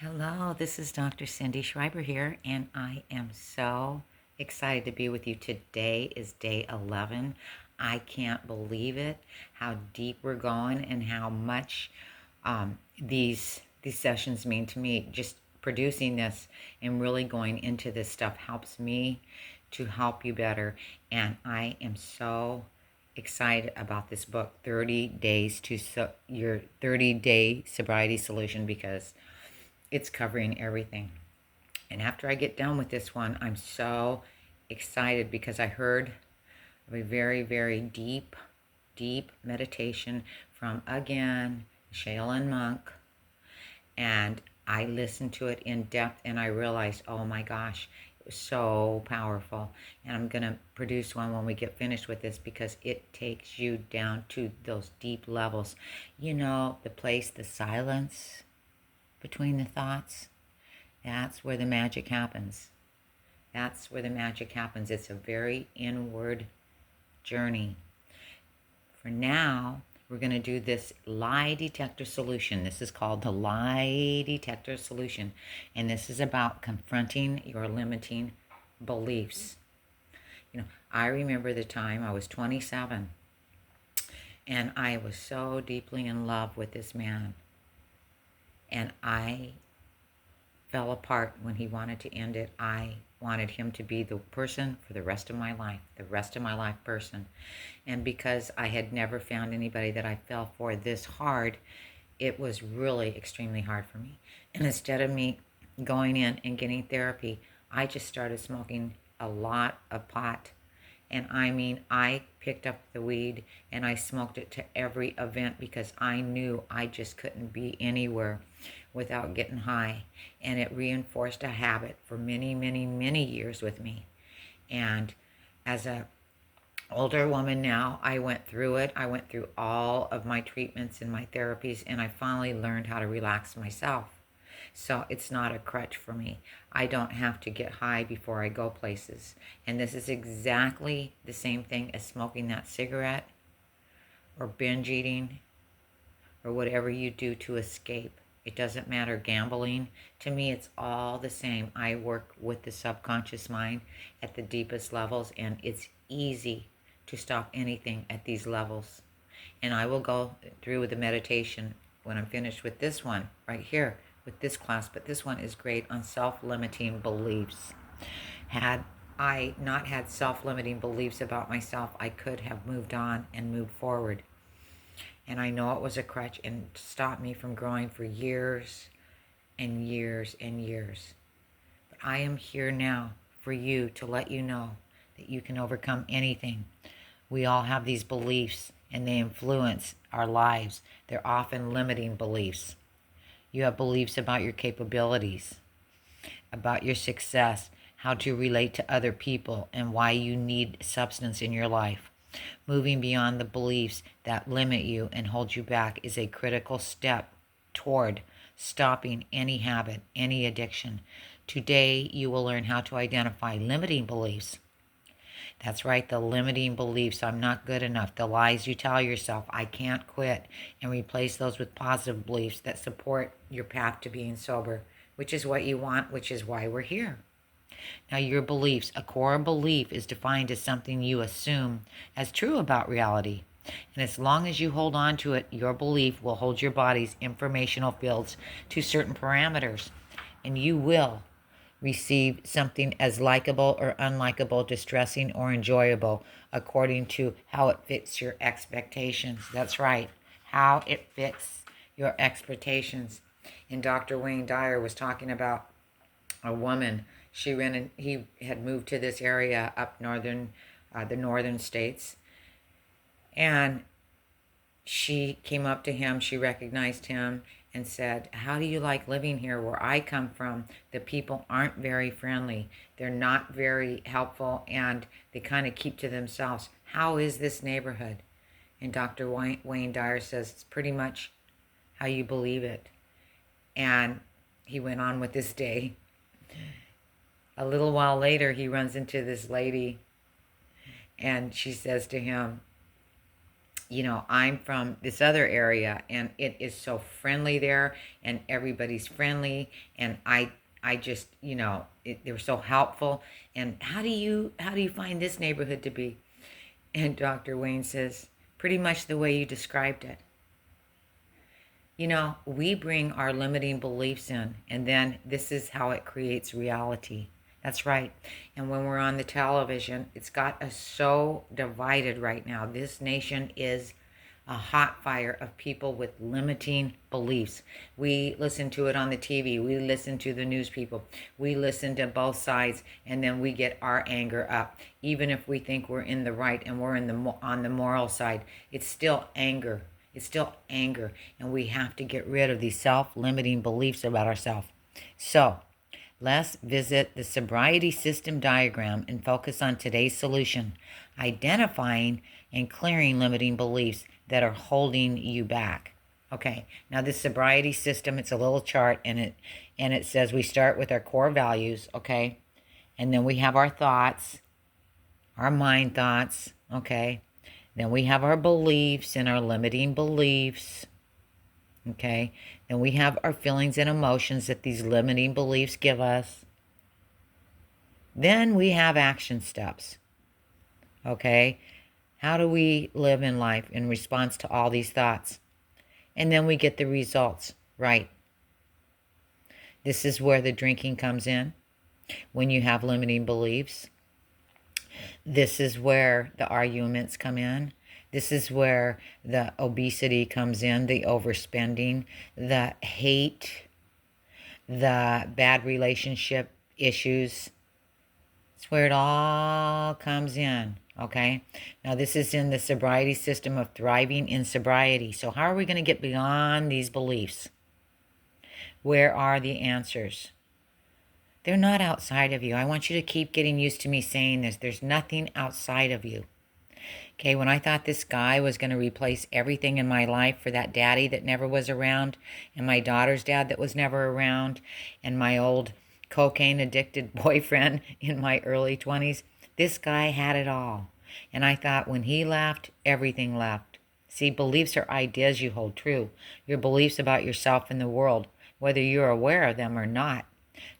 Hello, this is Dr. Cindy Schreiber here, and I am so excited to be with you. Today is day 11. I can't believe it, how deep we're going and how much these sessions mean to me. Just producing this and really going into this stuff helps me to help you better, and I am so excited about this book, 30 Days to Your 30-Day Sobriety Solution, because it's covering everything. And after I get done with this one, I'm so excited because I heard of a very, very deep, deep meditation from, again, Shaolin monk. And I listened to it in depth and I realized, oh my gosh, it was so powerful. And I'm going to produce one when we get finished with this because it takes you down to those deep levels. You know, the silence between the thoughts. That's where the magic happens. That's where the magic happens. It's a very inward journey. For now, we're going to do this lie detector solution. This is called the lie detector solution. And this is about confronting your limiting beliefs. You know, I remember the time I was 27 and I was so deeply in love with this man. And I fell apart when he wanted to end it. I wanted him to be the person for the rest of my life person. And because I had never found anybody that I fell for this hard, it was really extremely hard for me. And instead of me going in and getting therapy, I just started smoking a lot of pot. And I mean, I picked up the weed and I smoked it to every event because I knew I just couldn't be anywhere without getting high. And it reinforced a habit for many, many, many years with me. And as a older woman now, I went through it. I went through all of my treatments and my therapies, and I finally learned how to relax myself. So it's not a crutch for me. I don't have to get high before I go places. And this is exactly the same thing as smoking that cigarette or binge eating or whatever you do to escape. It doesn't matter. Gambling, to me, it's all the same. I work with the subconscious mind at the deepest levels, and it's easy to stop anything at these levels. And I will go through with the meditation when I'm finished with this one right here with this class, but this one is great on self-limiting beliefs. Had I not had self-limiting beliefs about myself, I could have moved on and moved forward. And I know it was a crutch and stopped me from growing for years and years and years. But I am here now for you to let you know that you can overcome anything. We all have these beliefs and they influence our lives. They're often limiting beliefs. You have beliefs about your capabilities, about your success, how to relate to other people, and why you need substance in your life. Moving beyond the beliefs that limit you and hold you back is a critical step toward stopping any habit, any addiction. Today, you will learn how to identify limiting beliefs. That's right, the limiting beliefs. I'm not good enough. The lies you tell yourself, I can't quit, and replace those with positive beliefs that support your path to being sober, which is what you want, which is why we're here. Now, your beliefs, a core belief is defined as something you assume as true about reality. And as long as you hold on to it, your belief will hold your body's informational fields to certain parameters. And you will receive something as likable or unlikable, distressing or enjoyable, according to how it fits your expectations. That's right, how it fits your expectations. And Dr. Wayne Dyer was talking about a woman. He had moved to this area up the northern states, and she came up to him. She recognized him and said, how do you like living here? Where I come from, the people aren't very friendly. They're not very helpful, and they kind of keep to themselves. How is this neighborhood? And Dr. Wayne Dyer says, it's pretty much how you believe it. And he went on with this day. A little while later, he runs into this lady, and she says to him, I'm from this other area, and it is so friendly there, and everybody's friendly, and I just, they're so helpful. And how do you find this neighborhood to be? And Dr. Wayne says, pretty much the way you described it. We bring our limiting beliefs in, and then this is how it creates reality. That's right. And when we're on the television, it's got us so divided right now. This nation is a hot fire of people with limiting beliefs. We listen to it on the TV. We listen to the news people. We listen to both sides, and then we get our anger up. Even if we think we're in the right and we're on the moral side, it's still anger. It's still anger, and we have to get rid of these self-limiting beliefs about ourselves. So, let's visit the sobriety system diagram and focus on today's solution, identifying and clearing limiting beliefs that are holding you back. Okay, now this sobriety system, it's a little chart, and it says we start with our core values, okay? And then we have our thoughts, our mind thoughts, okay? Then we have our beliefs and our limiting beliefs. Okay. Then we have our feelings and emotions that these limiting beliefs give us. Then we have action steps. Okay. How do we live in life in response to all these thoughts? And then we get the results, right? This is where the drinking comes in when you have limiting beliefs. This is where the arguments come in. This is where the obesity comes in, the overspending, the hate, the bad relationship issues. It's where it all comes in, okay? Now, this is in the sobriety system of thriving in sobriety. So how are we going to get beyond these beliefs? Where are the answers? They're not outside of you. I want you to keep getting used to me saying this. There's nothing outside of you. Okay, when I thought this guy was going to replace everything in my life for that daddy that never was around, and my daughter's dad that was never around, and my old cocaine addicted boyfriend in my early 20s, this guy had it all. And I thought when he left, everything left. See, beliefs are ideas you hold true. Your beliefs about yourself and the world, whether you're aware of them or not.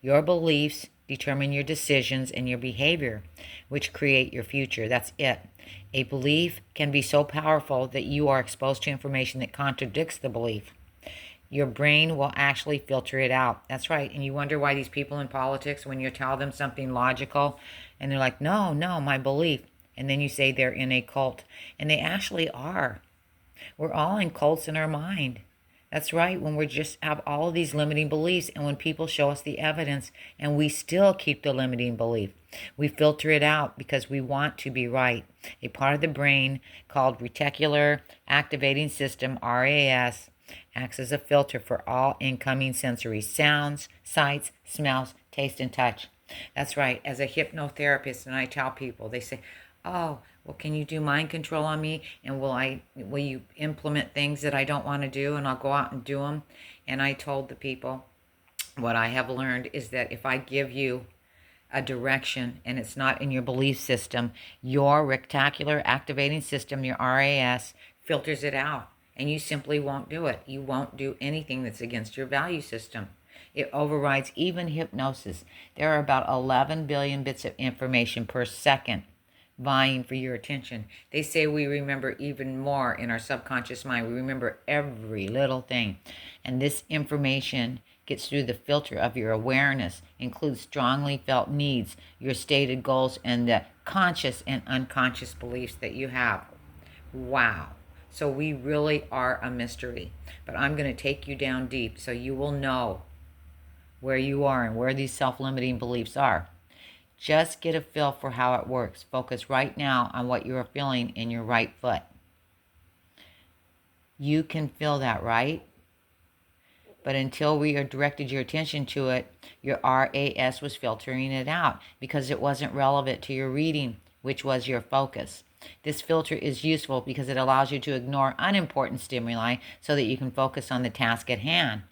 Your beliefs determine your decisions and your behavior, which create your future. That's it. A belief can be so powerful that you are exposed to information that contradicts the belief. Your brain will actually filter it out. That's right. And you wonder why these people in politics, when you tell them something logical, and they're like, no, my belief. And then you say they're in a cult. And they actually are. We're all in cults in our mind. That's right, when we just have all of these limiting beliefs, and when people show us the evidence and we still keep the limiting belief, we filter it out because we want to be right. A part of the brain called reticular activating system, RAS, acts as a filter for all incoming sensory sounds, sights, smells, taste, and touch. That's right, as a hypnotherapist, and I tell people, they say, oh, well, can you do mind control on me? And will you implement things that I don't want to do, and I'll go out and do them? And I told the people, what I have learned is that if I give you a direction and it's not in your belief system, your reticular activating system, your RAS, filters it out, and you simply won't do it. You won't do anything that's against your value system. It overrides even hypnosis. There are about 11 billion bits of information per second vying for your attention. They say we remember even more in our subconscious mind. We remember every little thing. And this information gets through the filter of your awareness, includes strongly felt needs, your stated goals, and the conscious and unconscious beliefs that you have. Wow. So we really are a mystery. But I'm going to take you down deep so you will know where you are and where these self-limiting beliefs are. Just get a feel for how it works. Focus right now on what you are feeling in your right foot. You can feel that, right? But until we directed your attention to it, your RAS was filtering it out because it wasn't relevant to your reading, which was your focus. This filter is useful because it allows you to ignore unimportant stimuli so that you can focus on the task at hand.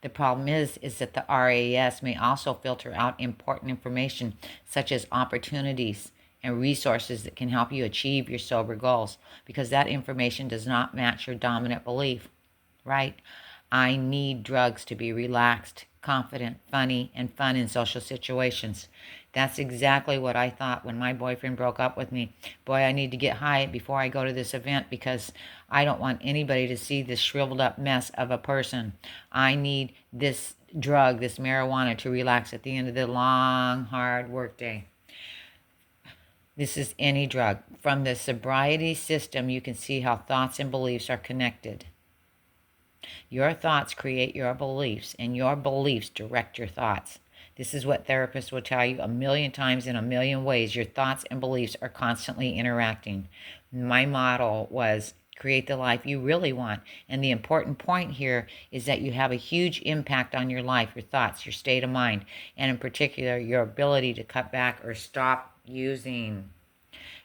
The problem is that the RAS may also filter out important information such as opportunities and resources that can help you achieve your sober goals, because that information does not match your dominant belief, right? I need drugs to be relaxed, confident, funny, and fun in social situations. That's exactly what I thought when my boyfriend broke up with me. Boy, I need to get high before I go to this event because I don't want anybody to see this shriveled up mess of a person. I need this drug, this marijuana, to relax at the end of the long, hard work day. This is any drug. From the sobriety system, you can see how thoughts and beliefs are connected. Your thoughts create your beliefs, and your beliefs direct your thoughts. This is what therapists will tell you a million times in a million ways. Your thoughts and beliefs are constantly interacting. My model was create the life you really want. And the important point here is that you have a huge impact on your life, your thoughts, your state of mind, and in particular, your ability to cut back or stop using.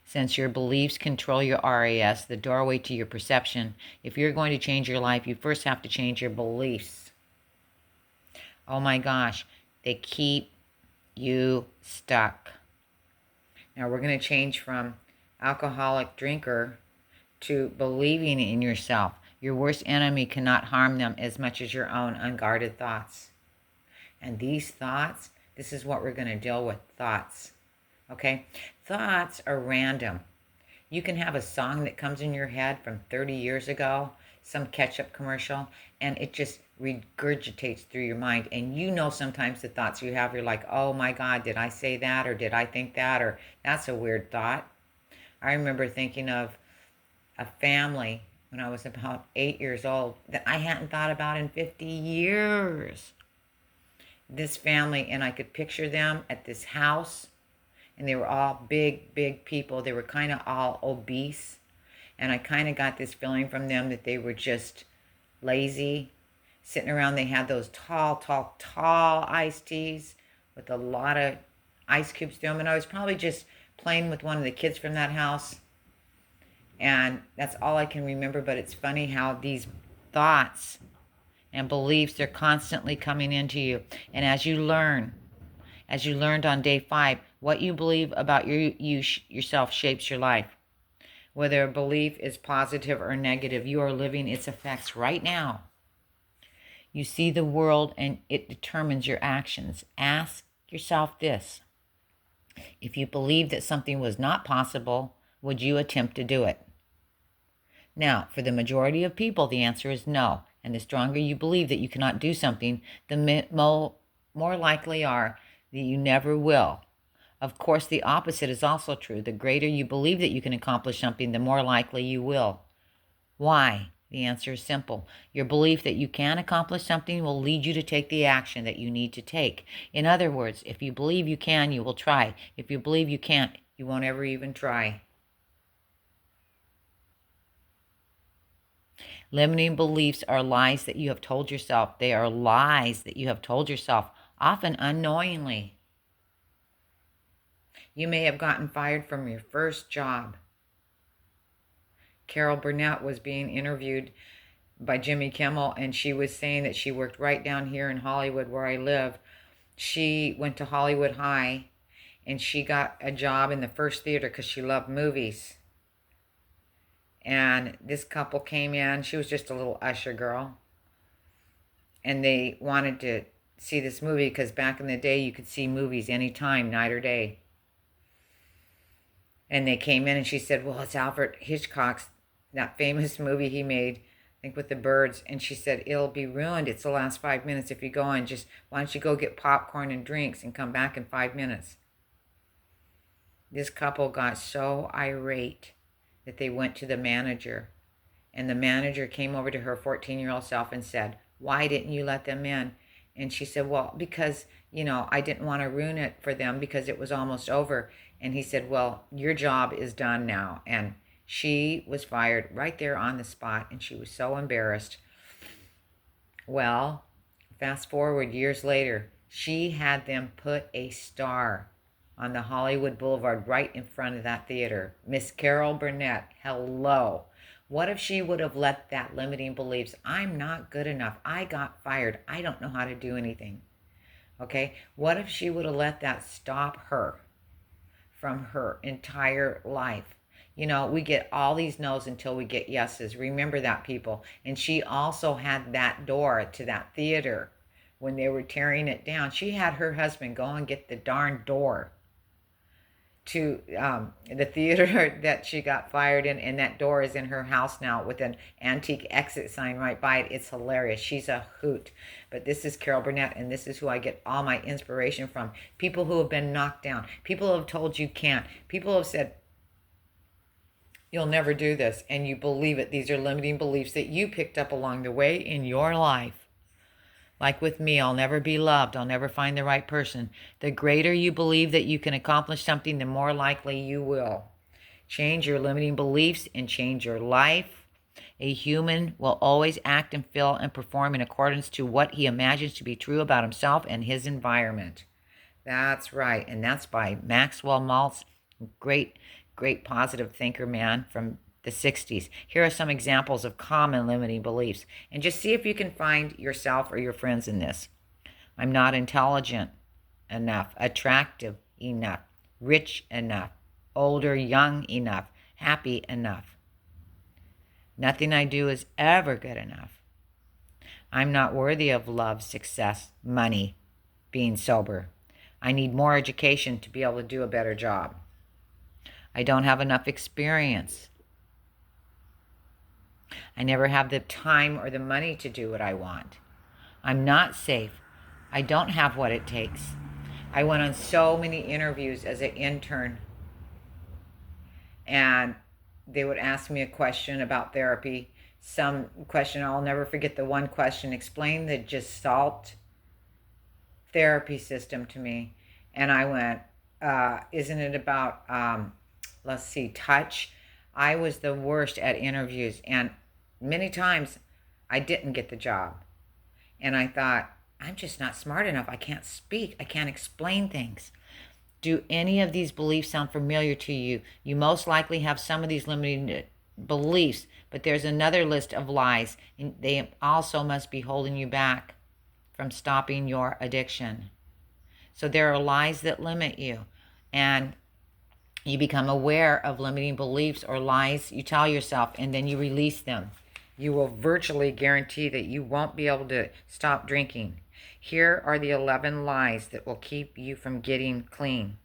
Since your beliefs control your RAS, the doorway to your perception, if you're going to change your life, you first have to change your beliefs. Oh my gosh, they keep you stuck. Now we're going to change from alcoholic drinker to believing in yourself. Your worst enemy cannot harm them as much as your own unguarded thoughts. And these thoughts, this is what we're going to deal with, thoughts. Okay? Thoughts are random. You can have a song that comes in your head from 30 years ago, some ketchup commercial, and it just regurgitates through your mind. And you know sometimes the thoughts you have, you're like, oh my God, did I say that? Or did I think that? Or that's a weird thought. I remember thinking of a family when I was about 8 years old that I hadn't thought about in 50 years. This family, and I could picture them at this house, and they were all big people. They were kind of all obese, and I kind of got this feeling from them that they were just lazy, sitting around. They had those tall iced teas with a lot of ice cubes through them, and I was probably just playing with one of the kids from that house, and that's all I can remember. But it's funny how these thoughts and beliefs are constantly coming into you, and as you learned on day 5, what you believe about yourself shapes your life. Whether a belief is positive or negative, you are living its effects right now. You see the world and it determines your actions. Ask yourself this: if you believed that something was not possible, would you attempt to do it? Now, for the majority of people, the answer is no. And the stronger you believe that you cannot do something, the more likely are that you never will. Of course, the opposite is also true. The greater you believe that you can accomplish something, the more likely you will. Why? The answer is simple. Your belief that you can accomplish something will lead you to take the action that you need to take. In other words, if you believe you can, you will try. If you believe you can't, you won't ever even try. Limiting beliefs are lies that you have told yourself. They are lies that you have told yourself, often unknowingly. You may have gotten fired from your first job. Carol Burnett was being interviewed by Jimmy Kimmel, and she was saying that she worked right down here in Hollywood where I live. She went to Hollywood High, and she got a job in the first theater because she loved movies. And this couple came in. She was just a little usher girl. And they wanted to see this movie because back in the day you could see movies anytime, night or day. And they came in and she said, well, it's Alfred Hitchcock's, that famous movie he made, I think with the birds. And she said, it'll be ruined. It's the last 5 minutes if you go in. Just, why don't you go get popcorn and drinks and come back in 5 minutes? This couple got so irate that they went to the manager. And the manager came over to her 14-year-old self and said, why didn't you let them in? And she said, well, because, I didn't want to ruin it for them because it was almost over. And he said, well, your job is done now. And she was fired right there on the spot, and she was so embarrassed. Well, fast forward years later, she had them put a star on the Hollywood Boulevard right in front of that theater. Miss Carol Burnett, hello. What if she would have let that limiting beliefs, I'm not good enough, I got fired, I don't know how to do anything, okay? What if she would have let that stop her from her entire life. You know, we get all these no's until we get yeses. Remember that, people. And she also had that door to that theater when they were tearing it down. She had her husband go and get the darn door to the theater that she got fired in, and that door is in her house now with an antique exit sign right by it. It's hilarious. She's a hoot. But this is Carol Burnett, and this is who I get all my inspiration from. People who have been knocked down. People who have told you can't. People who have said, you'll never do this, and you believe it. These are limiting beliefs that you picked up along the way in your life. Like with me, I'll never be loved. I'll never find the right person. The greater you believe that you can accomplish something, the more likely you will. Change your limiting beliefs and change your life. A human will always act and feel and perform in accordance to what he imagines to be true about himself and his environment. That's right. And that's by Maxwell Maltz, great positive thinker man from the 60s. Here are some examples of common limiting beliefs. And just see if you can find yourself or your friends in this. I'm not intelligent enough, attractive enough, rich enough, older, young enough, happy enough. Nothing I do is ever good enough. I'm not worthy of love, success, money, being sober. I need more education to be able to do a better job. I don't have enough experience. I never have the time or the money to do what I want. I'm not safe. I don't have what it takes. I went on so many interviews as an intern, and they would ask me a question about therapy. Some question, I'll never forget the one question, explain the Gestalt therapy system to me. And I went, isn't it about, touch? I was the worst at interviews, and many times I didn't get the job. And I thought, I'm just not smart enough. I can't speak. I can't explain things. Do any of these beliefs sound familiar to you? You most likely have some of these limiting beliefs, but there's another list of lies, and they also must be holding you back from stopping your addiction. So there are lies that limit you, and you become aware of limiting beliefs or lies you tell yourself, and then you release them. You will virtually guarantee that you won't be able to stop drinking. Here are the 11 lies that will keep you from getting clean.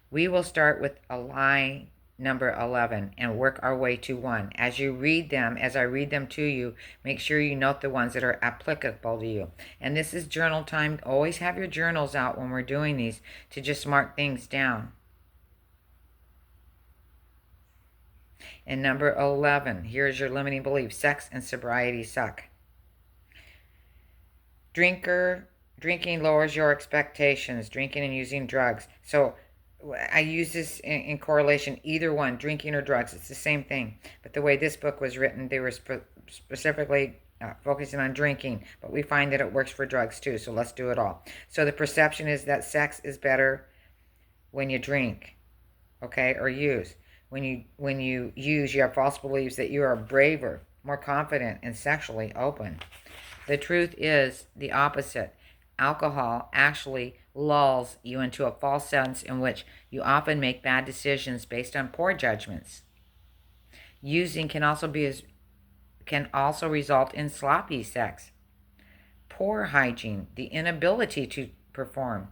We will start with a lie number 11 and work our way to 1. As you read them, as I read them to you, make sure you note the ones that are applicable to you. And this is journal time. Always have your journals out when we're doing these to just mark things down. And number 11, here's your limiting belief. Sex and sobriety suck. Drinking lowers your expectations. Drinking and using drugs. So I use this in correlation, either one, drinking or drugs. It's the same thing. But the way this book was written, they were specifically focusing on drinking. But we find that it works for drugs too, so let's do it all. So the perception is that sex is better when you drink, okay, or use. When you use, you have false beliefs that you are braver, more confident, and sexually open. The truth is the opposite. Alcohol actually lulls you into a false sense in which you often make bad decisions based on poor judgments. Using can also result in sloppy sex, poor hygiene, the inability to perform.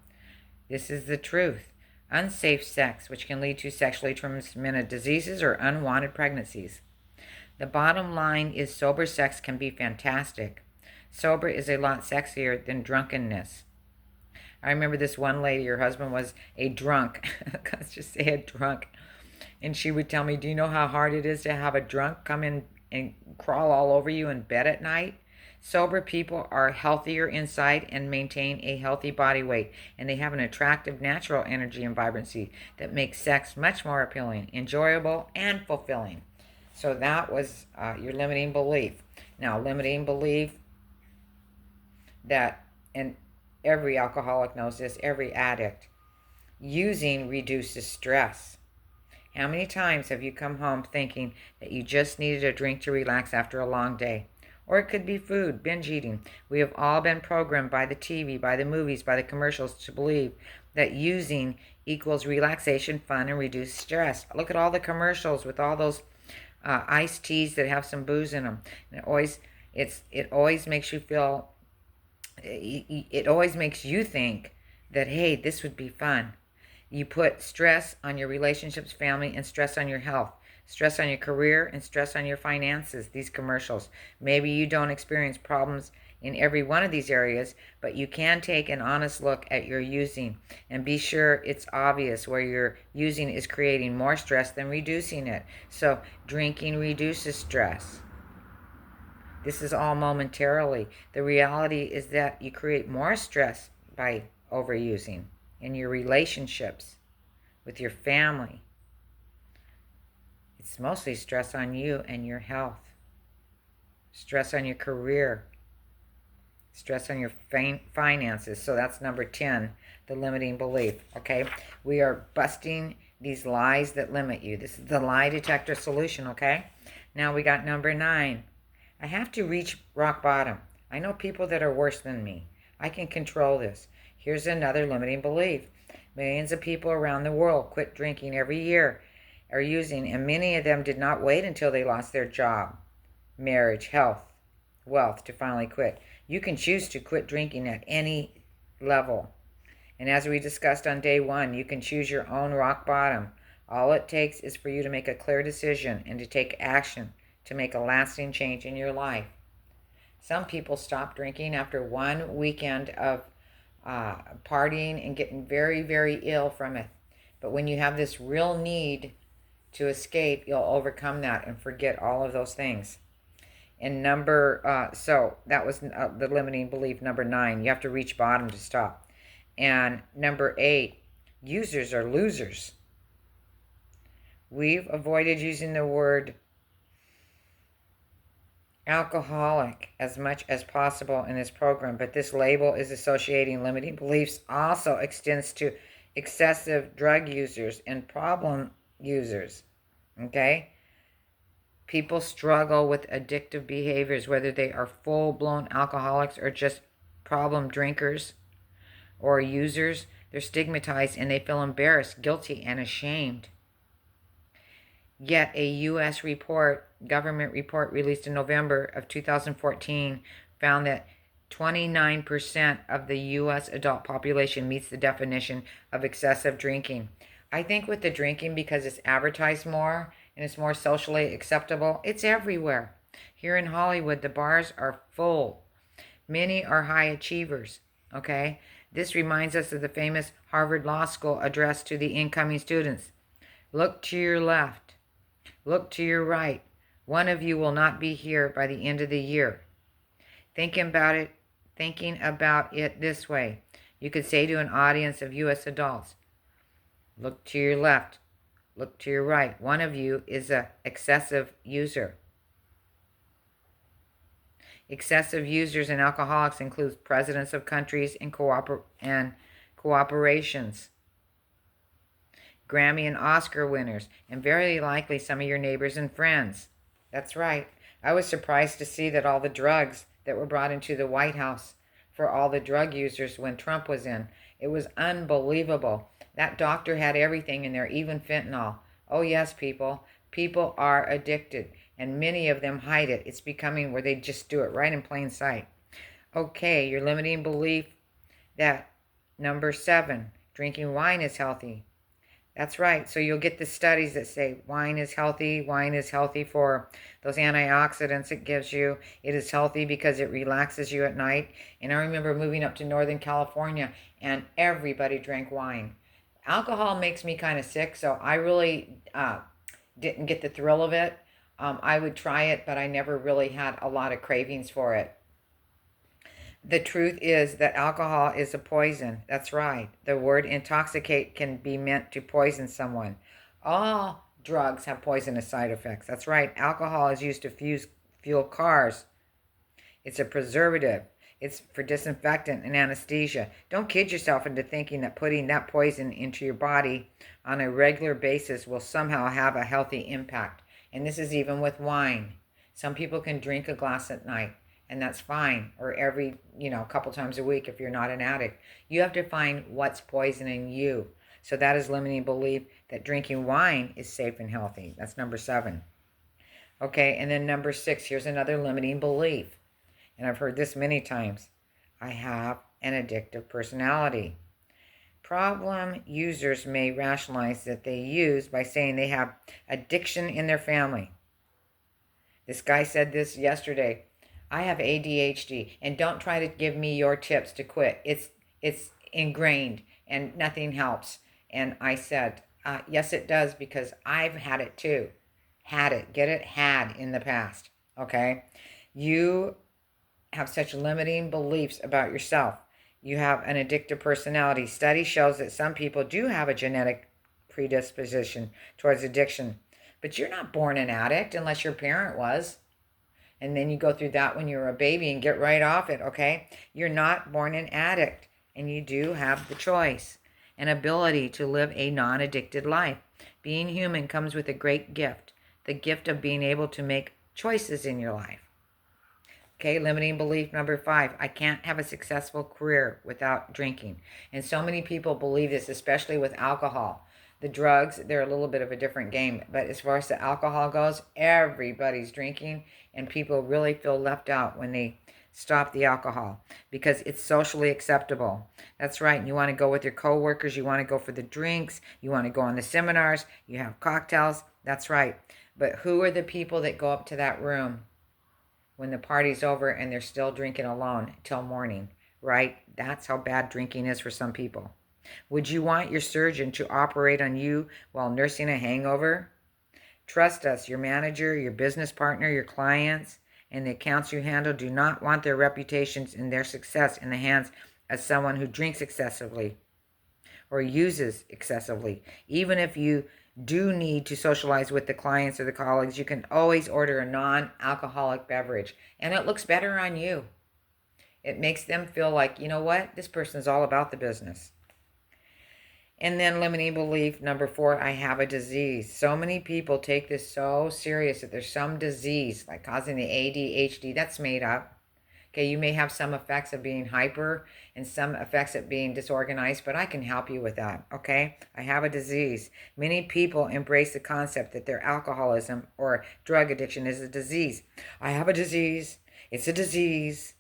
This is the truth. Unsafe sex, which can lead to sexually transmitted diseases or unwanted pregnancies. The bottom line is sober sex can be fantastic. Sober is a lot sexier than drunkenness. I remember this one lady, her husband was a drunk. Let's just say a drunk. And she would tell me, do you know how hard it is to have a drunk come in and crawl all over you in bed at night? Sober people are healthier inside and maintain a healthy body weight, and they have an attractive natural energy and vibrancy that makes sex much more appealing, enjoyable, and fulfilling. So that was your limiting belief. Now, limiting belief that, and every alcoholic knows this, every addict, using reduces stress. How many times have you come home thinking that you just needed a drink to relax after a long day? Or it could be food, binge eating. We have all been programmed by the TV, by the movies, by the commercials to believe that using equals relaxation, fun, and reduced stress. Look at all the commercials with all those iced teas that have some booze in them. And it always makes you feel, it always makes you think that, hey, this would be fun. You put stress on your relationships, family, and stress on your health, stress on your career, and stress on your finances, these commercials. Maybe you don't experience problems in every one of these areas, but you can take an honest look at your using and be sure it's obvious where your using is creating more stress than reducing it. So drinking reduces stress. This is all momentarily. The reality is that you create more stress by overusing in your relationships with your family. It's mostly stress on you and your health, stress on your career, stress on your finances. So that's number 10, the limiting belief. Okay, we are busting these lies that limit you. This is the Lie Detector Solution. Okay, now we got number 9. I have to reach rock bottom. I know people that are worse than me. I can control this. Here's another limiting belief. Millions of people around the world quit drinking every year, are using, and many of them did not wait until they lost their job, marriage, health, wealth to finally quit. You can choose to quit drinking at any level. And as we discussed on day 1, you can choose your own rock bottom. All it takes is for you to make a clear decision and to take action to make a lasting change in your life. Some people stop drinking after one weekend of partying and getting very, very ill from it. But when you have this real need to escape, you'll overcome that and forget all of those things. And so that was the limiting belief, number 9. You have to reach bottom to stop. And number 8, users are losers. We've avoided using the word alcoholic as much as possible in this program, but this label is associating limiting beliefs also extends to excessive drug users and problem users. Okay? People struggle with addictive behaviors, whether they are full-blown alcoholics or just problem drinkers or users. They're stigmatized and they feel embarrassed, guilty, and ashamed. Yet a U.S. government report released in November of 2014 found that 29% of the U.S. adult population meets the definition of excessive drinking. I think with the drinking, because it's advertised more and it's more socially acceptable, it's everywhere. Here in Hollywood, the bars are full. Many are high achievers, okay? This reminds us of the famous Harvard Law School address to the incoming students. Look to your left. Look to your right. One of you will not be here by the end of the year. Thinking about it this way. You could say to an audience of U.S. adults, look to your left. Look to your right. One of you is an excessive user. Excessive users and alcoholics include presidents of countries and cooperations, Grammy and Oscar winners, and very likely some of your neighbors and friends. That's right. I was surprised to see that all the drugs that were brought into the White House for all the drug users when Trump was in. It was unbelievable. That doctor had everything in there, even fentanyl. Oh yes, people. People are addicted, and many of them hide it. It's becoming where they just do it right in plain sight. Okay, your limiting belief that number 7, drinking wine is healthy. That's right. So you'll get the studies that say wine is healthy. Wine is healthy for those antioxidants it gives you. It is healthy because it relaxes you at night. And I remember moving up to Northern California and everybody drank wine. Alcohol makes me kind of sick, so I really didn't get the thrill of it. I would try it, but I never really had a lot of cravings for it. The truth is that alcohol is a poison. That's right. The word intoxicate can be meant to poison someone. All drugs have poisonous side effects. That's right. Alcohol is used to fuel cars. It's a preservative. It's for disinfectant and anesthesia. Don't kid yourself into thinking that putting that poison into your body on a regular basis will somehow have a healthy impact. And this is even with wine. Some people can drink a glass at night. and that's fine. Or every, a couple times a week if you're not an addict. You have to find what's poisoning you. So that is limiting belief that drinking wine is safe and healthy. That's number 7. Okay, and then number 6, here's another limiting belief. And I've heard this many times. I have an addictive personality. Problem users may rationalize that they use by saying they have addiction in their family. This guy said this yesterday. I have ADHD, and don't try to give me your tips to quit. It's ingrained, and nothing helps. And I said, yes, it does, because I've had it too. Had it. Get it? Had in the past. Okay? You have such limiting beliefs about yourself. You have an addictive personality. Study shows that some people do have a genetic predisposition towards addiction, but you're not born an addict unless your parent was. And then you go through that when you're a baby and get right off it, okay? You're not born an addict, and you do have the choice and ability to live a non-addicted life. Being human comes with a great gift, the gift of being able to make choices in your life. Okay, limiting belief number 5. I can't have a successful career without drinking. And so many people believe this, especially with alcohol. The drugs, they're a little bit of a different game. But as far as the alcohol goes, everybody's drinking. And people really feel left out when they stop the alcohol because it's socially acceptable. That's right. You want to go with your coworkers. You want to go for the drinks. You want to go on the seminars. You have cocktails. That's right. But who are the people that go up to that room when the party's over and they're still drinking alone till morning, right? That's how bad drinking is for some people. Would you want your surgeon to operate on you while nursing a hangover? Trust us, your manager, your business partner, your clients, and the accounts you handle do not want their reputations and their success in the hands of someone who drinks excessively or uses excessively. Even if you do need to socialize with the clients or the colleagues, you can always order a non-alcoholic beverage, and it looks better on you. It makes them feel like, you know what, this person's all about the business. And then limiting belief number 4, I have a disease. So many people take this so serious that there's some disease like causing the ADHD. That's made up. Okay, you may have some effects of being hyper and some effects of being disorganized, but I can help you with that, okay? I have a disease. Many people embrace the concept that their alcoholism or drug addiction is a disease. I have a disease. It's a disease.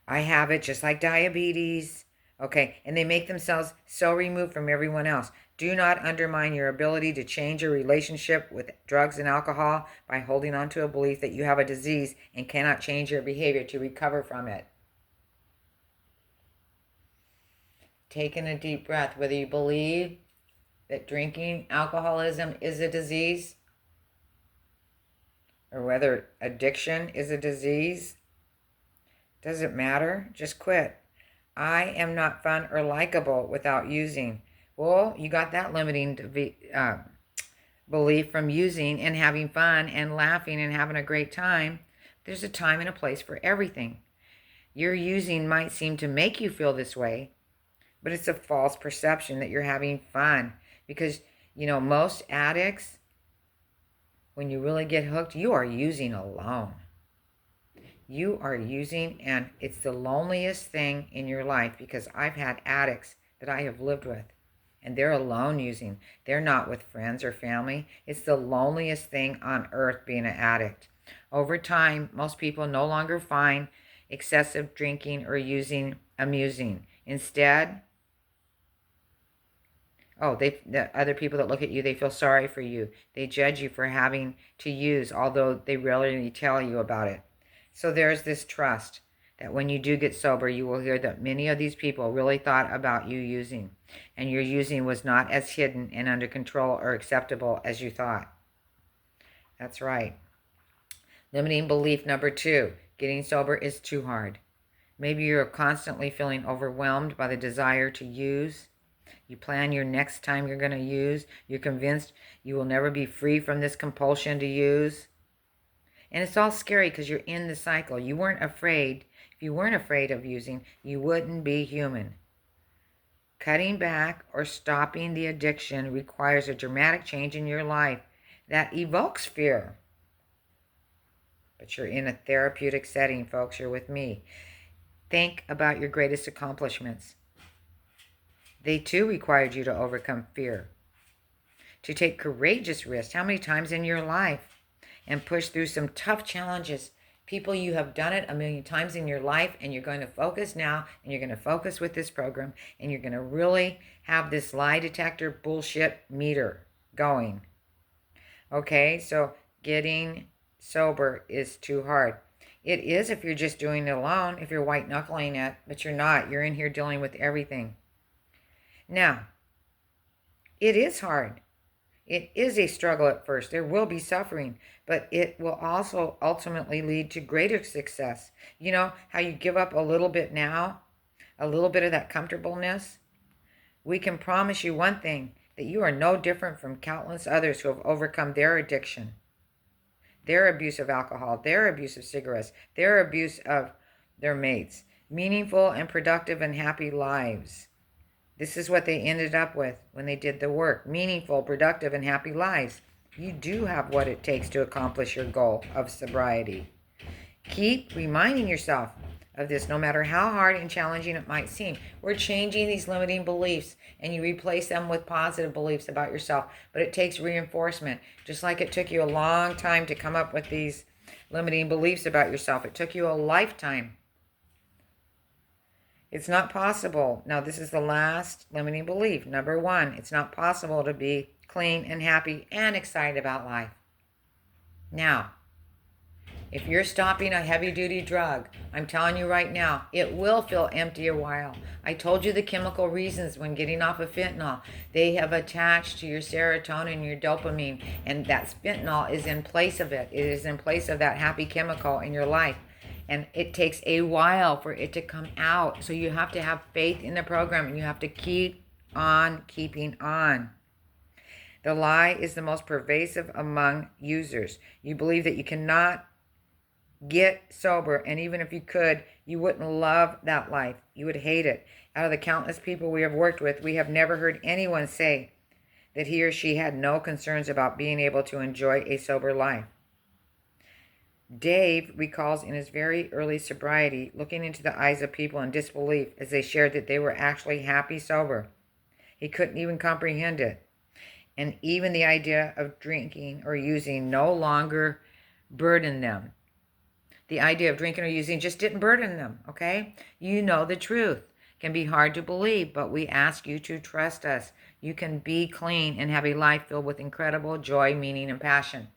I have it just like diabetes, okay? And they make themselves so removed from everyone else. Do not undermine your ability to change your relationship with drugs and alcohol by holding on to a belief that you have a disease and cannot change your behavior to recover from it. Taking a deep breath, whether you believe that drinking alcoholism is a disease or whether addiction is a disease, doesn't matter. Just quit. I am not fun or likable without using. Well, you got that limiting belief from using and having fun and laughing and having a great time. There's a time and a place for everything. Your using might seem to make you feel this way, but it's a false perception that you're having fun. Because, most addicts, when you really get hooked, you are using alone. You are using, and it's the loneliest thing in your life, because I've had addicts that I have lived with, and they're alone using. They're not with friends or family. It's the loneliest thing on earth being an addict. Over time, most people no longer find excessive drinking or using amusing. Instead, the other people that look at you, they feel sorry for you. They judge you for having to use, although they rarely tell you about it. So there's this trust that when you do get sober, you will hear that many of these people really thought about you using, and your using was not as hidden and under control or acceptable as you thought. That's right. Limiting belief number 2, getting sober is too hard. Maybe you're constantly feeling overwhelmed by the desire to use. You plan your next time you're going to use. You're convinced you will never be free from this compulsion to use. And it's all scary because you're in the cycle. You weren't afraid. If you weren't afraid of using, you wouldn't be human. Cutting back or stopping the addiction requires a dramatic change in your life that evokes fear. but you're in a therapeutic setting, folks. You're with me. Think about your greatest accomplishments. They too required you to overcome fear, to take courageous risks. How many times in your life? And push through some tough challenges. People, you have done it a million times in your life, and you're going to focus now, and you're going to focus with this program, and you're going to really have this lie detector bullshit meter going. Okay, so getting sober is too hard. It is if you're just doing it alone, if you're white knuckling it, but you're not. You're in here dealing with everything. Now, it is hard. It is a struggle at first. There will be suffering, but it will also ultimately lead to greater success. You know how you give up a little bit now, a little bit of that comfortableness? We can promise you one thing, that you are no different from countless others who have overcome their addiction, their abuse of alcohol, their abuse of cigarettes, their abuse of their mates. Meaningful and productive and happy lives. This is what they ended up with when they did the work. Meaningful, productive, and happy lives. You do have what it takes to accomplish your goal of sobriety. Keep reminding yourself of this, no matter how hard and challenging it might seem. We're changing these limiting beliefs, and you replace them with positive beliefs about yourself. But it takes reinforcement. Just like it took you a long time to come up with these limiting beliefs about yourself. It took you a lifetime. It's not possible. Now, this is the last limiting belief. Number 1, it's not possible to be clean and happy and excited about life. Now, if you're stopping a heavy-duty drug, I'm telling you right now, it will feel empty a while. I told you the chemical reasons when getting off of fentanyl. They have attached to your serotonin, your dopamine, and that fentanyl is in place of it. It is in place of that happy chemical in your life. And it takes a while for it to come out. So you have to have faith in the program, and you have to keep on keeping on. The lie is the most pervasive among users. You believe that you cannot get sober, and even if you could, you wouldn't love that life. You would hate it. Out of the countless people we have worked with, we have never heard anyone say that he or she had no concerns about being able to enjoy a sober life. Dave recalls in his very early sobriety looking into the eyes of people in disbelief as they shared that they were actually happy sober. He couldn't even comprehend it. And even the idea of drinking or using no longer burdened them. The idea of drinking or using just didn't burden them, okay? You know the truth. It can be hard to believe, but we ask you to trust us. You can be clean and have a life filled with incredible joy, meaning, and passion.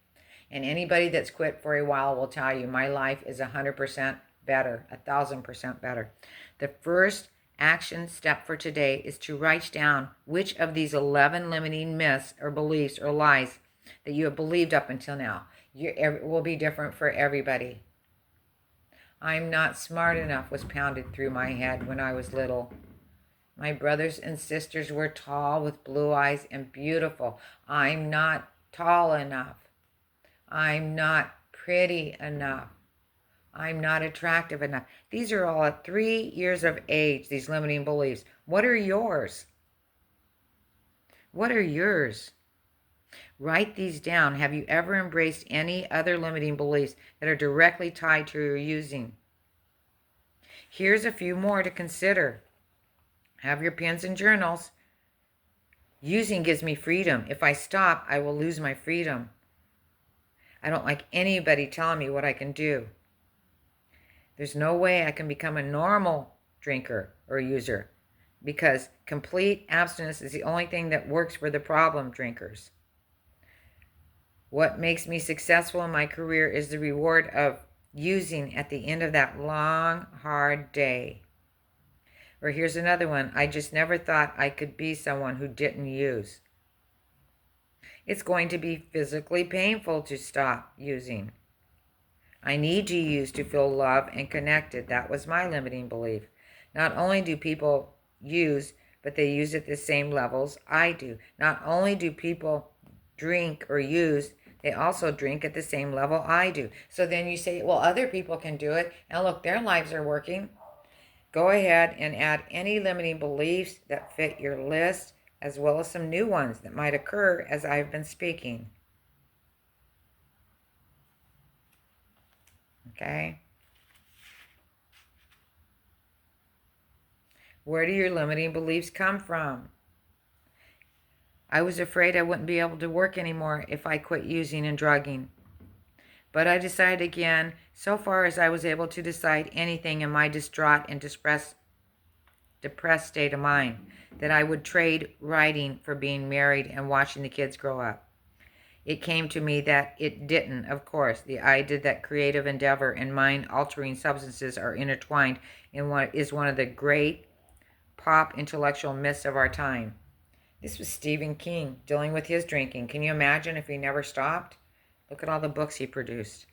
And anybody that's quit for a while will tell you, my life is 100% better, 1,000% better. The first action step for today is to write down which of these 11 limiting myths or beliefs or lies that you have believed up until now. It will be different for everybody. I'm not smart enough was pounded through my head when I was little. My brothers and sisters were tall with blue eyes and beautiful. I'm not tall enough. I'm not pretty enough. I'm not attractive enough. These are all at 3 years of age, these limiting beliefs. What are yours? What are yours? Write these down. Have you ever embraced any other limiting beliefs that are directly tied to your using? Here's a few more to consider. Have your pens and journals. Using gives me freedom. If I stop, I will lose my freedom. I don't like anybody telling me what I can do. There's no way I can become a normal drinker or user because complete abstinence is the only thing that works for the problem drinkers. What makes me successful in my career is the reward of using at the end of that long, hard day. Or here's another one. I just never thought I could be someone who didn't use. It's going to be physically painful to stop using. I need to use to feel loved and connected. That was my limiting belief. Not only do people use, but they use at the same levels I do. Not only do people drink or use, they also drink at the same level I do. So then you say, well, other people can do it, and look, their lives are working. Go ahead and add any limiting beliefs that fit your list, as well as some new ones that might occur as I've been speaking. Okay? Where do your limiting beliefs come from? I was afraid I wouldn't be able to work anymore if I quit using and drugging. But I decided again, so far as I was able to decide anything in my distraught and depressed state of mind, that I would trade writing for being married and watching the kids grow up. It came to me that it didn't, of course. The idea that creative endeavor and mind-altering substances are intertwined in what is one of the great pop intellectual myths of our time. This was Stephen King dealing with his drinking. Can you imagine if he never stopped? Look at all the books he produced.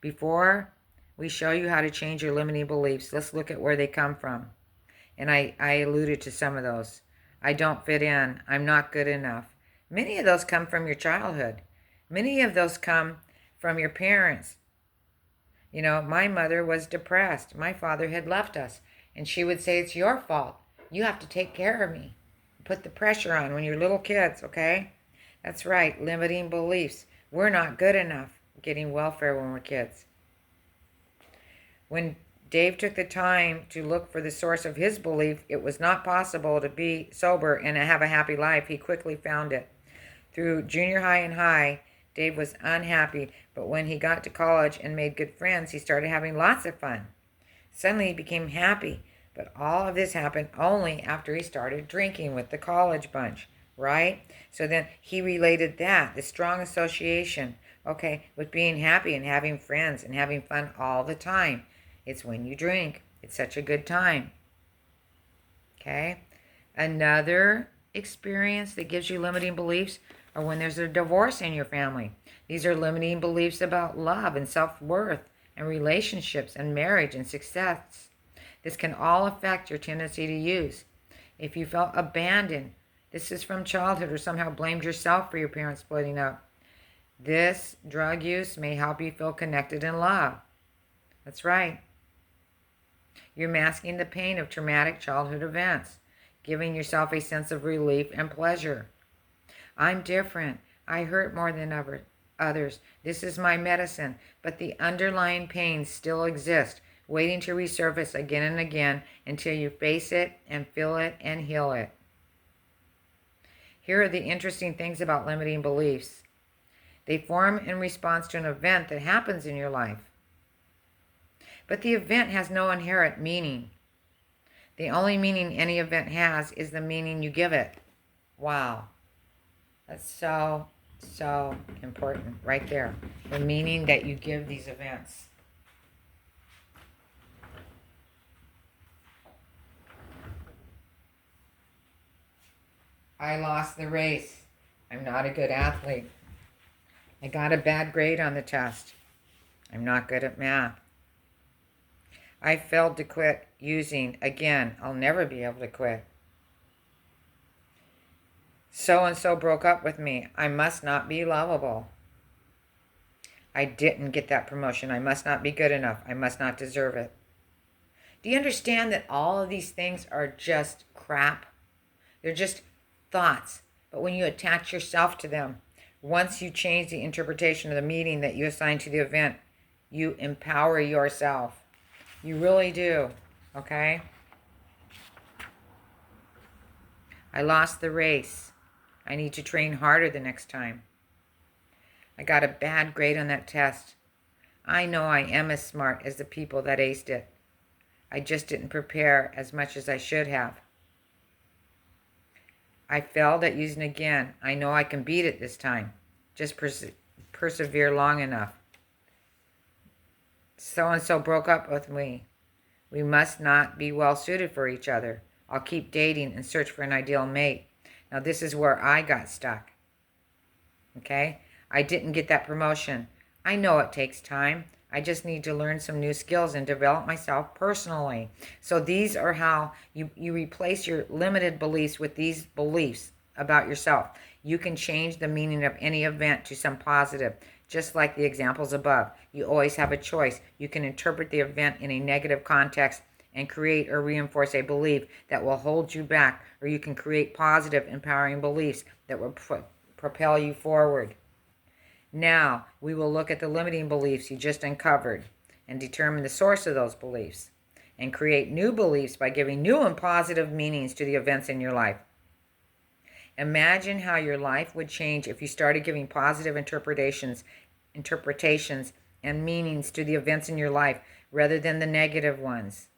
Before we show you how to change your limiting beliefs, let's look at where they come from. And I alluded to some of those. I don't fit in. I'm not good enough. Many of those come from your childhood. Many of those come from your parents. You know, my mother was depressed. My father had left us. And she would say, it's your fault. You have to take care of me. Put the pressure on when you're little kids, okay? That's right, limiting beliefs. We're not good enough getting welfare when we're kids. When Dave took the time to look for the source of his belief it was not possible to be sober and have a happy life, he quickly found it. Through junior high and high, Dave was unhappy, but when he got to college and made good friends, he started having lots of fun. Suddenly he became happy, but all of this happened only after he started drinking with the college bunch, right? So then he related that, the strong association, okay, with being happy and having friends and having fun all the time. It's when you drink. It's such a good time. Okay? Another experience that gives you limiting beliefs are when there's a divorce in your family. These are limiting beliefs about love and self-worth and relationships and marriage and success. This can all affect your tendency to use. If you felt abandoned, this is from childhood, or somehow blamed yourself for your parents splitting up, this drug use may help you feel connected and loved. That's right. You're masking the pain of traumatic childhood events, giving yourself a sense of relief and pleasure. I'm different. I hurt more than others. This is my medicine, but the underlying pain still exists, waiting to resurface again and again until you face it and feel it and heal it. Here are the interesting things about limiting beliefs. They form in response to an event that happens in your life. But the event has no inherent meaning. The only meaning any event has is the meaning you give it. Wow. That's so important right there. The meaning that you give these events. I lost the race. I'm not a good athlete. I got a bad grade on the test. I'm not good at math. I failed to quit using. Again, I'll never be able to quit. So-and-so broke up with me. I must not be lovable. I didn't get that promotion. I must not be good enough. I must not deserve it. Do you understand that all of these things are just crap? They're just thoughts. But when you attach yourself to them, once you change the interpretation of the meaning that you assign to the event, you empower yourself. You really do, okay? I lost the race. I need to train harder the next time. I got a bad grade on that test. I know I am as smart as the people that aced it. I just didn't prepare as much as I should have. I failed at using again. I know I can beat it this time. Just persevere long enough. So-and-so broke up with me. We must not be well suited for each other. I'll keep dating and search for an ideal mate. Now this is where I got stuck. Okay? I didn't get that promotion. I know it takes time. I just need to learn some new skills and develop myself personally. So these are how you replace your limited beliefs with these beliefs about yourself. You can change the meaning of any event to some positive, just like the examples above. You always have a choice. You can interpret the event in a negative context and create or reinforce a belief that will hold you back, or you can create positive, empowering beliefs that will propel you forward. Now, we will look at the limiting beliefs you just uncovered. and determine the source of those beliefs, and create new beliefs by giving new and positive meanings to the events in your life. Imagine how your life would change if you started giving positive interpretations and meanings to the events in your life rather than the negative ones.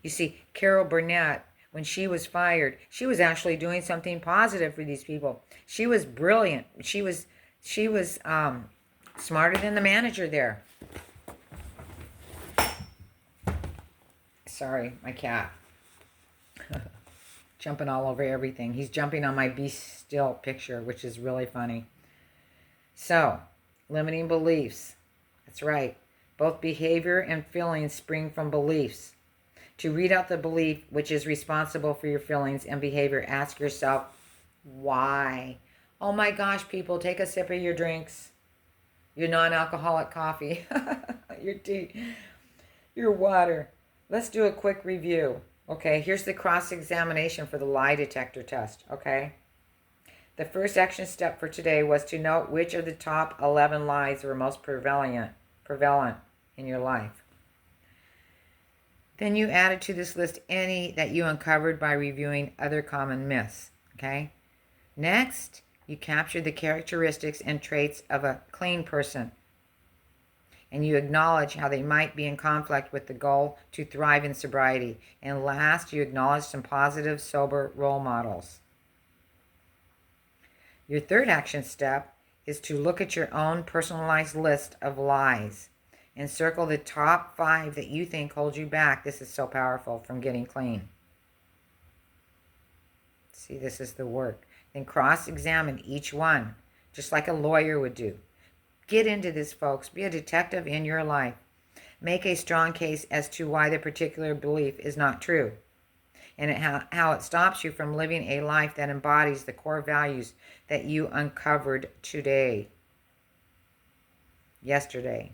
You see, Carol Burnett, when she was fired, she was actually doing something positive for these people. She was brilliant. She was smarter than the manager there. Sorry, my cat. Jumping all over everything. He's jumping on my Be Still picture, which is really funny. So, limiting beliefs. That's right. Both behavior and feelings spring from beliefs. To read out the belief which is responsible for your feelings and behavior, ask yourself, why? Oh my gosh, people, take a sip of your drinks. Your non-alcoholic coffee. Your tea. Your water. Let's do a quick review. Okay, here's the cross-examination for the lie detector test, okay? The first action step for today was to note which of the top 11 lies were most prevalent in your life. Then you added to this list any that you uncovered by reviewing other common myths, okay? Next, you captured the characteristics and traits of a clean person, and you acknowledge how they might be in conflict with the goal to thrive in sobriety. And last, you acknowledge some positive, sober role models. Your third action step is to look at your own personalized list of lies and circle the top 5 that you think hold you back. This is so powerful from getting clean. See, this is the work. Then cross-examine each one, just like a lawyer would do. Get into this, folks. Be a detective in your life. Make a strong case as to why the particular belief is not true, and how it stops you from living a life that embodies the core values that you uncovered yesterday.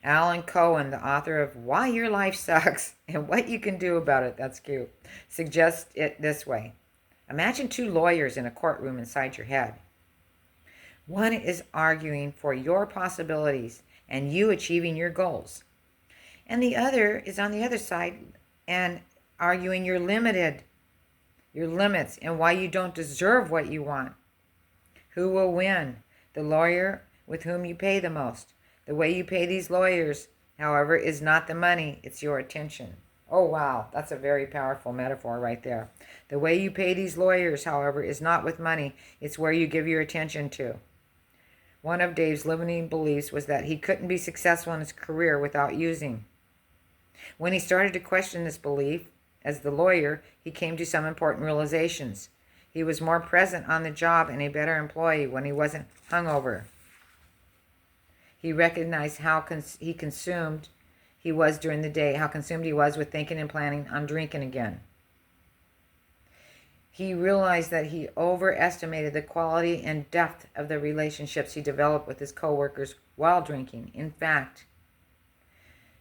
Alan Cohen, the author of Why Your Life Sucks and What You Can Do About It, that's cute, suggests it this way. Imagine 2 lawyers in a courtroom inside your head. One is arguing for your possibilities and you achieving your goals. And the other is on the other side and arguing your limits, and why you don't deserve what you want. Who will win? The lawyer with whom you pay the most. The way you pay these lawyers, however, is not the money, it's your attention. Oh, wow, that's a very powerful metaphor right there. The way you pay these lawyers, however, is not with money, it's where you give your attention to. One of Dave's limiting beliefs was that he couldn't be successful in his career without using. When he started to question this belief, as the lawyer, he came to some important realizations. He was more present on the job and a better employee when he wasn't hungover. He recognized how consumed he was during the day, how consumed he was with thinking and planning on drinking again. He realized that he overestimated the quality and depth of the relationships he developed with his coworkers while drinking. In fact,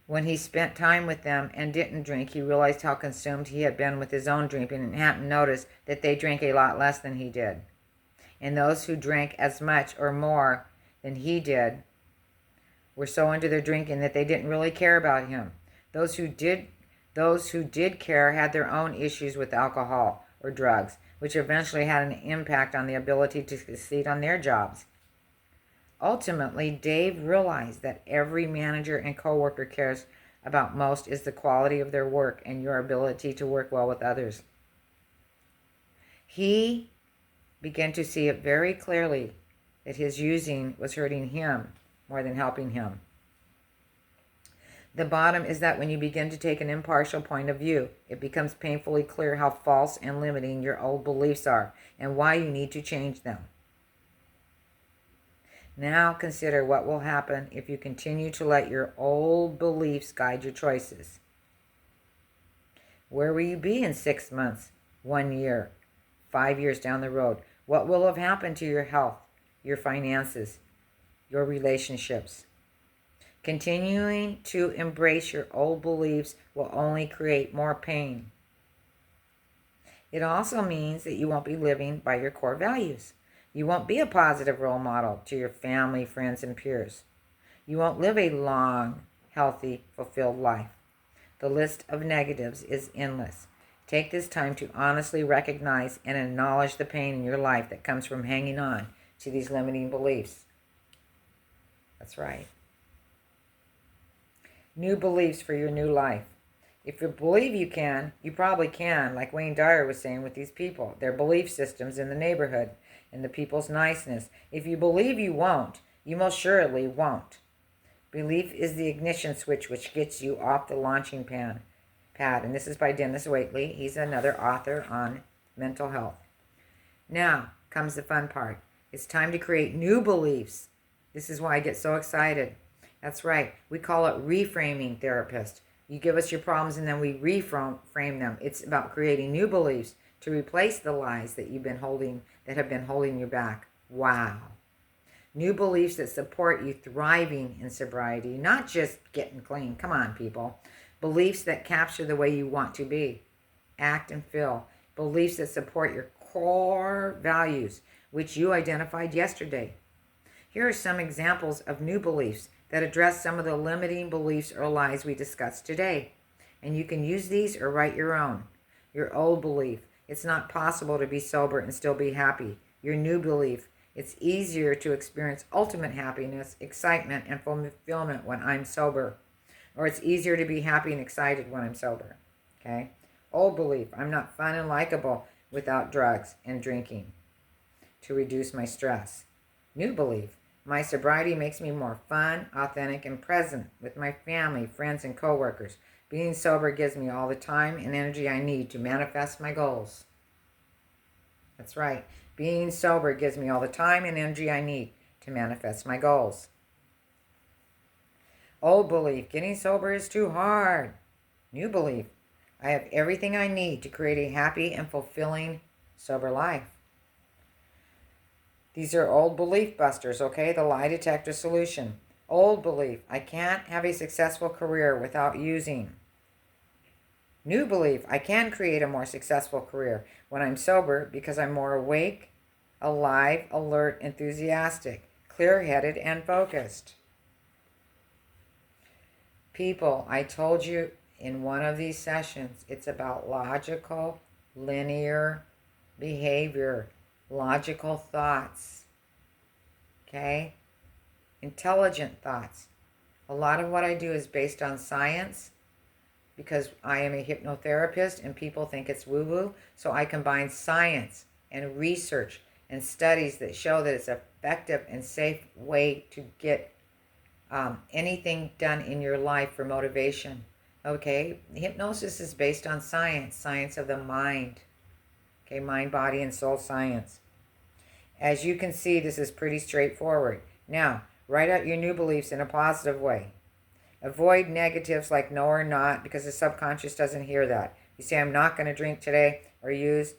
when he spent time with them and didn't drink, he realized how consumed he had been with his own drinking and hadn't noticed that they drank a lot less than he did. And those who drank as much or more than he did were so into their drinking that they didn't really care about him. Those who did care had their own issues with alcohol or drugs, which eventually had an impact on the ability to succeed on their jobs. Ultimately, Dave realized that every manager and coworker cares about most is the quality of their work and your ability to work well with others. He began to see it very clearly that his using was hurting him more than helping him. The bottom is that when you begin to take an impartial point of view, it becomes painfully clear how false and limiting your old beliefs are and why you need to change them. Now consider what will happen if you continue to let your old beliefs guide your choices. Where will you be in 6 months, 1 year, 5 years down the road? What will have happened to your health, your finances, your relationships? Continuing to embrace your old beliefs will only create more pain. It also means that you won't be living by your core values. You won't be a positive role model to your family, friends, and peers. You won't live a long, healthy, fulfilled life. The list of negatives is endless. Take this time to honestly recognize and acknowledge the pain in your life that comes from hanging on to these limiting beliefs. That's right. New beliefs for your new life. If you believe you can, you probably can, like Wayne Dyer was saying with these people, their belief systems in the neighborhood and the people's niceness. If you believe you won't, you most surely won't. Belief is the ignition switch which gets you off the launching pad. And this is by Dennis Waitley. He's another author on mental health. Now comes the fun part. It's time to create new beliefs. This is why I get so excited. That's right. We call it reframing therapist. You give us your problems and then we reframe them. It's about creating new beliefs to replace the lies that you've been holding, that have been holding you back. Wow. New beliefs that support you thriving in sobriety, not just getting clean. Come on, people. Beliefs that capture the way you want to be, act, and feel. Beliefs that support your core values, which you identified yesterday. Here are some examples of new beliefs that address some of the limiting beliefs or lies we discussed today. And you can use these or write your own. Your old belief, it's not possible to be sober and still be happy. Your new belief, it's easier to experience ultimate happiness, excitement, and fulfillment when I'm sober. Or it's easier to be happy and excited when I'm sober. Okay? Old belief, I'm not fun and likable without drugs and drinking to reduce my stress. New belief, my sobriety makes me more fun, authentic, and present with my family, friends, and coworkers. Being sober gives me all the time and energy I need to manifest my goals. That's right. Being sober gives me all the time and energy I need to manifest my goals. Old belief, getting sober is too hard. New belief, I have everything I need to create a happy and fulfilling sober life. These are old belief busters, okay? The Lie Detector Solution. Old belief, I can't have a successful career without using. New belief, I can create a more successful career when I'm sober because I'm more awake, alive, alert, enthusiastic, clear-headed, and focused. People, I told you in one of these sessions, it's about logical, linear behavior, logical thoughts, okay? Intelligent thoughts. A lot of what I do is based on science because I am a hypnotherapist and people think it's woo-woo. So I combine science and research and studies that show that it's an effective and safe way to get anything done in your life for motivation. Okay, hypnosis is based on science, science of the mind. Okay, mind, body, and soul science. As you can see, this is pretty straightforward. Now, write out your new beliefs in a positive way. Avoid negatives like no or not because the subconscious doesn't hear that. You say, I'm not going to drink today or use,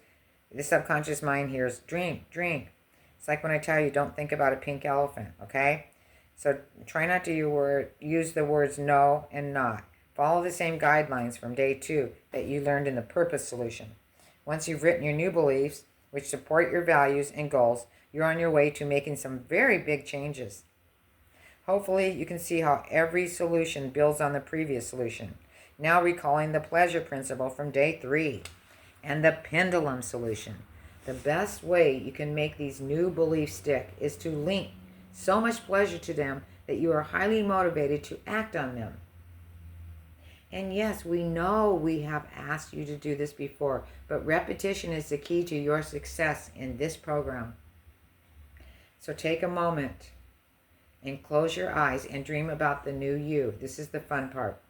the subconscious mind hears, drink, drink. It's like when I tell you, don't think about a pink elephant, okay? So try not to use the words no and not. Follow the same guidelines from day 2 that you learned in the purpose solution. Once you've written your new beliefs, which support your values and goals, you're on your way to making some very big changes. Hopefully, you can see how every solution builds on the previous solution. Now recalling the pleasure principle from day 3 and the pendulum solution. The best way you can make these new beliefs stick is to link so much pleasure to them that you are highly motivated to act on them. And yes, we know we have asked you to do this before, but repetition is the key to your success in this program. So take a moment and close your eyes and dream about the new you. This is the fun part.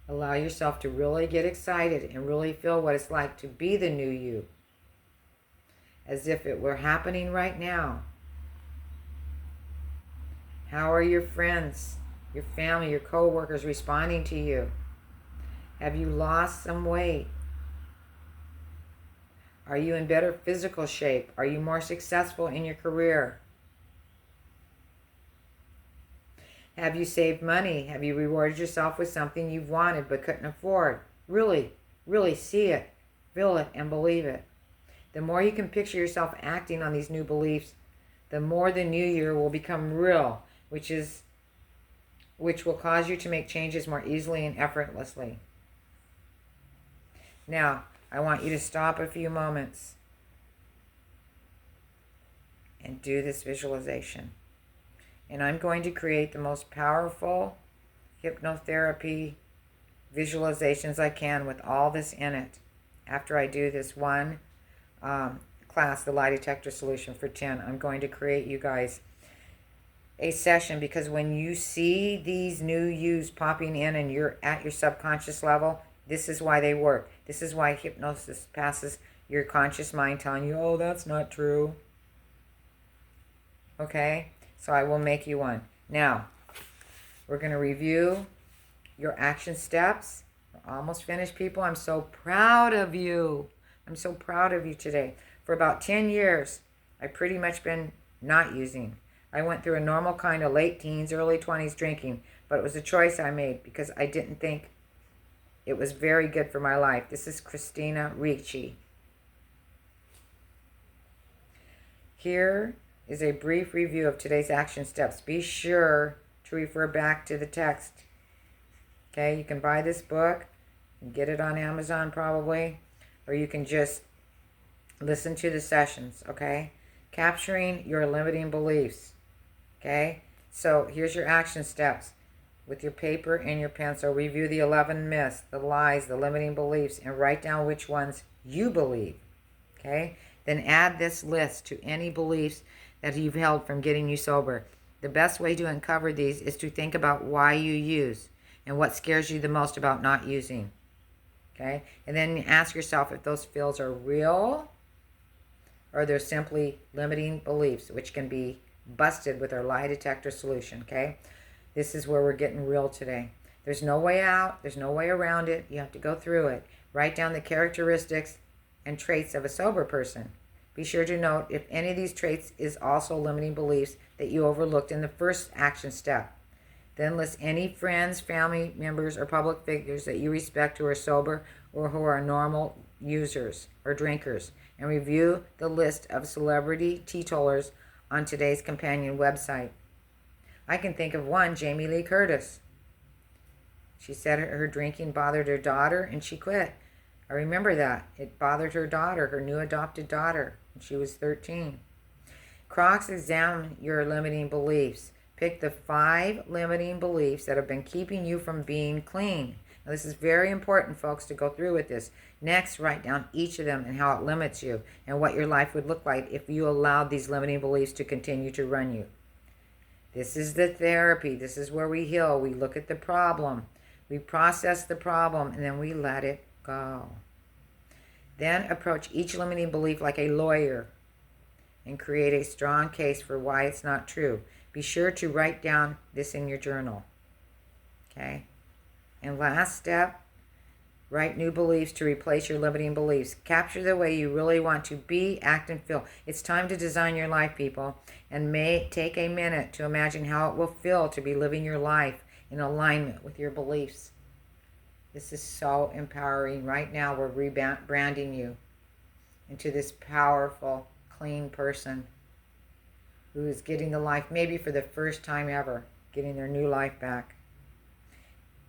Allow yourself to really get excited and really feel what it's like to be the new you, as if it were happening right now. How are your friends, your family, your co-workers responding to you? Have you lost some weight? Are you in better physical shape? Are you more successful in your career? Have you saved money? Have you rewarded yourself with something you've wanted but couldn't afford? Really, really see it, feel it, and believe it. The more you can picture yourself acting on these new beliefs, the more the new year will become real, which is which will cause you to make changes more easily and effortlessly. Now, I want you to stop a few moments and do this visualization. And I'm going to create the most powerful hypnotherapy visualizations I can with all this in it after I do this one class, the Lie Detector Solution for 10. I'm going to create, you guys, a session, because when you see these new yous popping in and you're at your subconscious level, this is why they work. This is why hypnosis passes your conscious mind telling you, oh, that's not true. Okay? So I will make you one. Now, we're going to review your action steps. We're almost finished, people. I'm so proud of you. I'm so proud of you today. For about 10 years, I've pretty much been not using. I went through a normal kind of late teens, early 20s drinking, but it was a choice I made because I didn't think it was very good for my life. This is Christina Ricci. Here is a brief review of today's action steps. Be sure to refer back to the text. Okay, you can buy this book and get it on Amazon probably, or you can just listen to the sessions, okay? Capturing your limiting beliefs, okay? So here's your action steps. With your paper and your pencil, review the 11 myths, the lies, the limiting beliefs, and write down which ones you believe, okay? Then add this list to any beliefs that you've held from getting you sober. The best way to uncover these is to think about why you use and what scares you the most about not using, okay? And then ask yourself if those fears are real or they're simply limiting beliefs, which can be busted with our lie detector solution, okay? This is where we're getting real today. There's no way out. There's no way around it. You have to go through it. Write down the characteristics and traits of a sober person. Be sure to note if any of these traits is also limiting beliefs that you overlooked in the first action step. Then list any friends, family members, or public figures that you respect who are sober or who are normal users or drinkers, and review the list of celebrity teetotalers on today's companion website. I can think of one, Jamie Lee Curtis. She said her drinking bothered her daughter and she quit. I remember that. It bothered her daughter, her new adopted daughter, when she was 13. Cross-examine your limiting beliefs. Pick the 5 limiting beliefs that have been keeping you from being clean. Now, this is very important, folks, to go through with this. Next, write down each of them and how it limits you and what your life would look like if you allowed these limiting beliefs to continue to run you. This is the therapy. This is where we heal. We look at the problem. We process the problem, and then we let it go. Then approach each limiting belief like a lawyer and create a strong case for why it's not true. Be sure to write down this in your journal. Okay? And last step, write new beliefs to replace your limiting beliefs. Capture the way you really want to be, act, and feel. It's time to design your life, people, and take a minute to imagine how it will feel to be living your life in alignment with your beliefs. This is so empowering. Right now, we're rebranding you into this powerful, clean person who is getting the life, maybe for the first time ever, getting their new life back.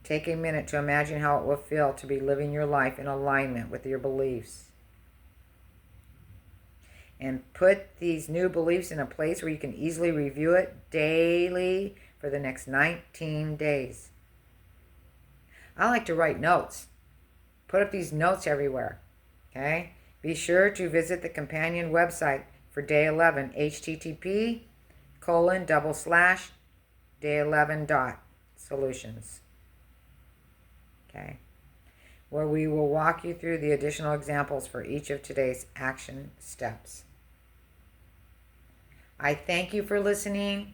Take a minute to imagine how it will feel to be living your life in alignment with your beliefs. And put these new beliefs in a place where you can easily review it daily for the next 19 days. I like to write notes. Put up these notes everywhere. Okay? Be sure to visit the companion website for day 11, http://day11.solutions. Okay? Where we will walk you through the additional examples for each of today's action steps. I thank you for listening.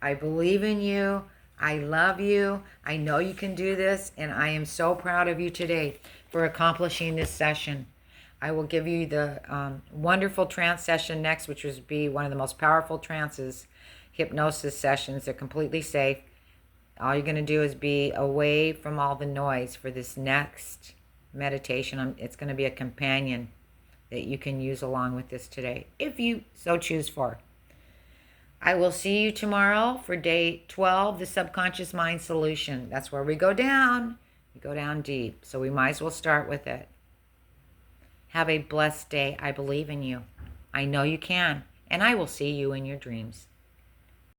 I believe in you. I love you. I know you can do this, and I am so proud of you today for accomplishing this session. I will give you the wonderful trance session next, which will be one of the most powerful trances, hypnosis sessions. They're completely safe. All you're going to do is be away from all the noise for this next meditation. It's going to be a companion that you can use along with this today, if you so choose for. I will see you tomorrow for day 12, the subconscious mind solution. That's where we go down. We go down deep. So we might as well start with it. Have a blessed day. I believe in you. I know you can. And I will see you in your dreams.